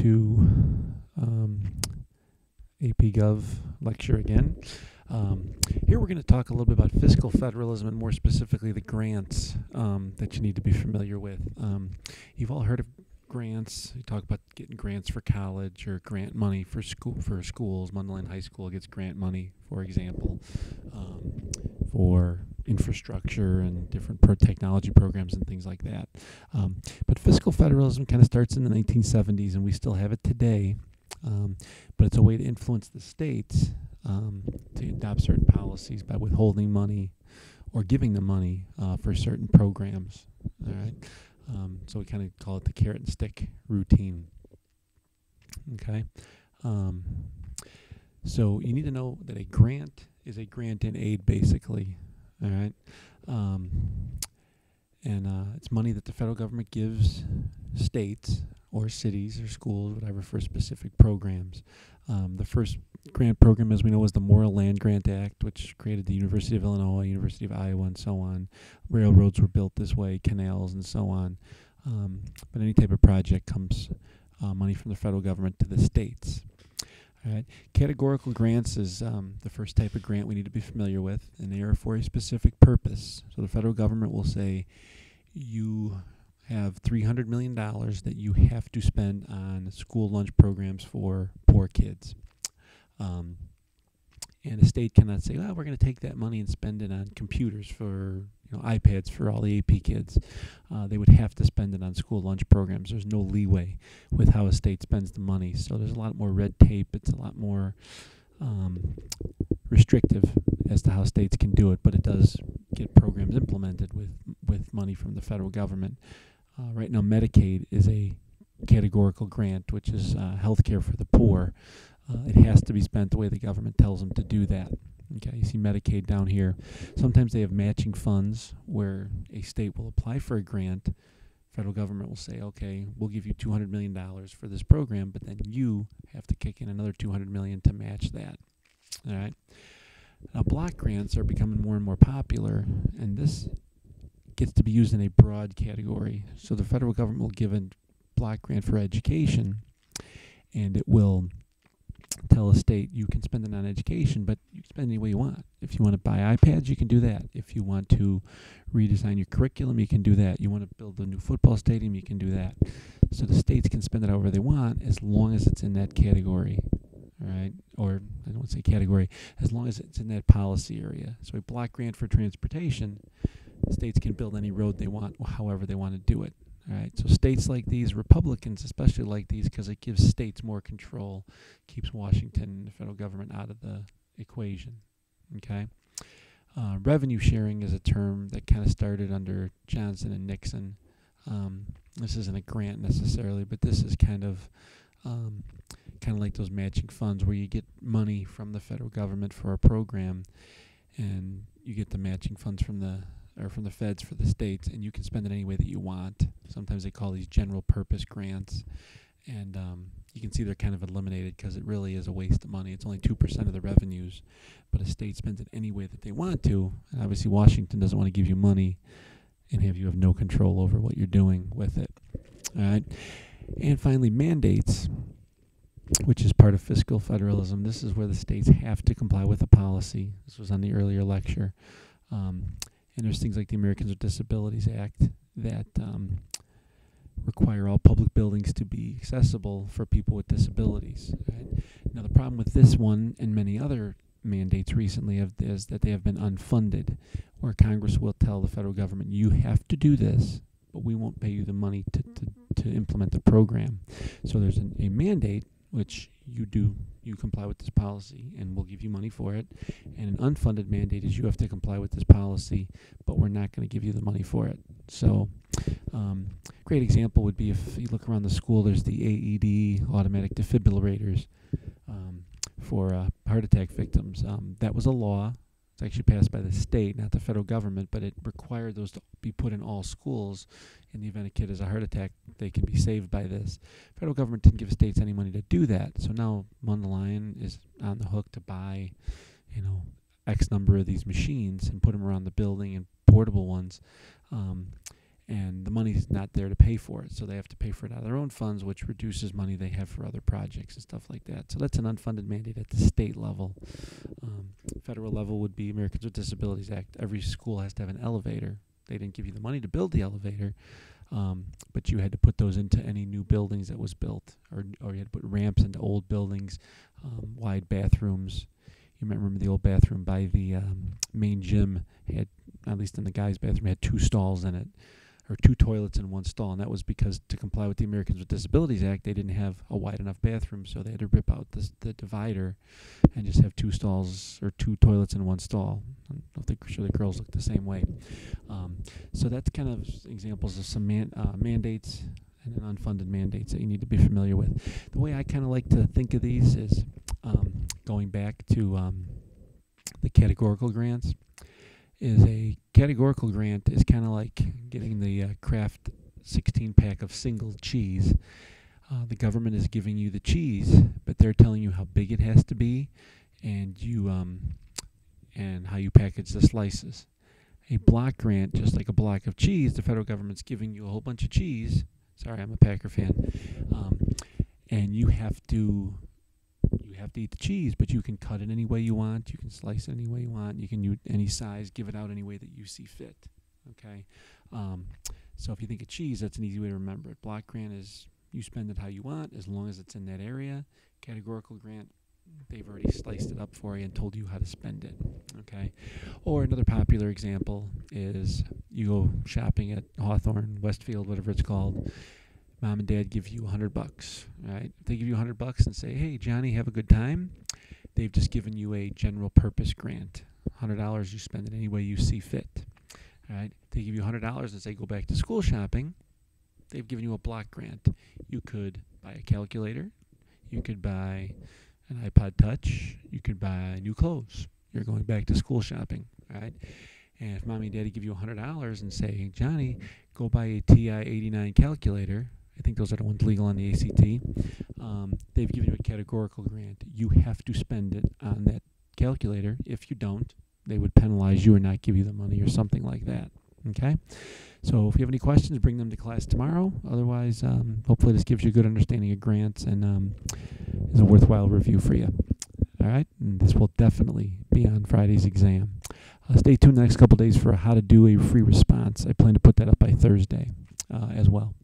to AP Gov lecture again. Here we're going to talk a little bit about fiscal federalism and more specifically the grants that you need to be familiar with. You've all heard of grants. You talk about getting grants for college or grant money for schools. Mundelein High School gets grant money, for example, for infrastructure and different technology programs and things like that. But fiscal federalism kind of starts in the 1970s, and we still have it today. But it's a way to influence the states to adopt certain policies by withholding money or giving them money for certain programs. All right. So we kind of call it the carrot and stick routine. Okay. So you need to know that a grant is a grant in aid, basically. All right. And it's money that the federal government gives states or cities or schools, whatever, for specific programs. The first grant program, as we know, was the Moral Land Grant Act, which created the University of Illinois, University of Iowa, and so on. Railroads were built this way, canals, and so on. But any type of project comes money from the federal government to the states. All right. Categorical grants is the first type of grant we need to be familiar with, and they are for a specific purpose. So the federal government will say, you have $300 million that you have to spend on school lunch programs for poor kids. And a state cannot say, well, we're going to take that money and spend it on computers for, iPads for all the AP kids. They would have to spend it on school lunch programs. There's no leeway with how a state spends the money. So there's a lot more red tape. It's a lot more restrictive as to how states can do it, but it does get programs implemented with money from the federal government. Right now, Medicaid is a categorical grant, which is health care for the poor. It has to be spent the way the government tells them to do that. Okay, you see Medicaid down here. Sometimes they have matching funds where a state will apply for a grant. Federal government will say, okay, we'll give you $200 million for this program, but then you have to kick in another $200 million to match that. All right. Now, block grants are becoming more and more popular, and this gets to be used in a broad category. So the federal government will give a block grant for education, and it will tell a state you can spend it on education, but you can spend it any way you want. If you want to buy iPads, you can do that. If you want to redesign your curriculum, you can do that. You want to build a new football stadium, you can do that. So the states can spend it however they want as long as it's in that category. All right, or I don't want to say category, as long as it's in that policy area. So a block grant for transportation, states can build any road they want, however they want to do it. All right, so states like these, Republicans especially like these because it gives states more control, keeps Washington and the federal government out of the equation. Okay, revenue sharing is a term that kind of started under Johnson and Nixon. This isn't a grant necessarily, but this is kind of like those matching funds where you get money from the federal government for a program, and you get the matching funds from the feds for the states, and you can spend it any way that you want. Sometimes they call these general purpose grants, and you can see they're kind of eliminated because it really is a waste of money. It's only 2% of the revenues, but a state spends it any way that they want to, and obviously Washington doesn't want to give you money and have you have no control over what you're doing with it. All right, and finally, mandates, which is part of fiscal federalism. This is where the states have to comply with a policy. This was on the earlier lecture. And there's things like the Americans with Disabilities Act that require all public buildings to be accessible for people with disabilities. Right? Now, the problem with this one and many other mandates recently is that they have been unfunded, where Congress will tell the federal government, you have to do this, but we won't pay you the money to implement the program. So there's a mandate, which you comply with this policy, and we'll give you money for it. And an unfunded mandate is you have to comply with this policy, but we're not going to give you the money for it. So great example would be if you look around the school, there's the AED, automatic defibrillators, for heart attack victims. That was a law. It's actually passed by the state, not the federal government, but it required those to be put in all schools. In the event a kid has a heart attack, they can be saved by this. Federal government didn't give states any money to do that, so now Mundelein is on the hook to buy, X number of these machines and put them around the building, and portable ones. and the money's not there to pay for it, so they have to pay for it out of their own funds, which reduces money they have for other projects and stuff like that. So that's an unfunded mandate at the state level. Federal level would be Americans with Disabilities Act. Every school has to have an elevator. They didn't give you the money to build the elevator, but you had to put those into any new buildings that was built, or you had to put ramps into old buildings, wide bathrooms. You might remember the old bathroom by the main gym had, at least in the guys' bathroom, had 2 stalls in it, or 2 toilets in 1 stall, and that was because to comply with the Americans with Disabilities Act, they didn't have a wide enough bathroom, so they had to rip out the divider and just have 2 stalls or 2 toilets in 1 stall. I'm sure the girls look the same way. So that's kind of examples of some mandates and unfunded mandates that you need to be familiar with. The way I kind of like to think of these is going back to the categorical grants. A categorical grant is kind of like getting the Kraft 16-pack of single cheese. The government is giving you the cheese, but they're telling you how big it has to be, and and how you package the slices. A block grant, just like a block of cheese, the federal government's giving you a whole bunch of cheese. Sorry, I'm a Packer fan, and you have to eat the cheese, but you can cut it any way you want. You can slice it any way you want. You can use any size, give it out any way that you see fit. Okay, so if you think of cheese, that's an easy way to remember it. Block grant is you spend it how you want as long as it's in that area. Categorical grant, they've already sliced it up for you and told you how to spend it. Okay, or another popular example is you go shopping at Hawthorne, Westfield, whatever it's called. Mom and Dad give you $100, right? If they give you $100 and say, "Hey, Johnny, have a good time," they've just given you a general purpose grant. $100, you spend it any way you see fit. All right? If they give you $100 and say, "Go back to school shopping," they've given you a block grant. You could buy a calculator. You could buy an iPod Touch. You could buy new clothes. You're going back to school shopping, all right? And if Mommy and Daddy give you $100 and say, "Johnny, go buy a TI-89 calculator," I think those are the ones legal on the ACT. They've given you a categorical grant. You have to spend it on that calculator. If you don't, they would penalize you or not give you the money or something like that. Okay? So if you have any questions, bring them to class tomorrow. Otherwise, hopefully this gives you a good understanding of grants and is a worthwhile review for you. All right? And this will definitely be on Friday's exam. Stay tuned the next couple days for how to do a free response. I plan to put that up by Thursday as well.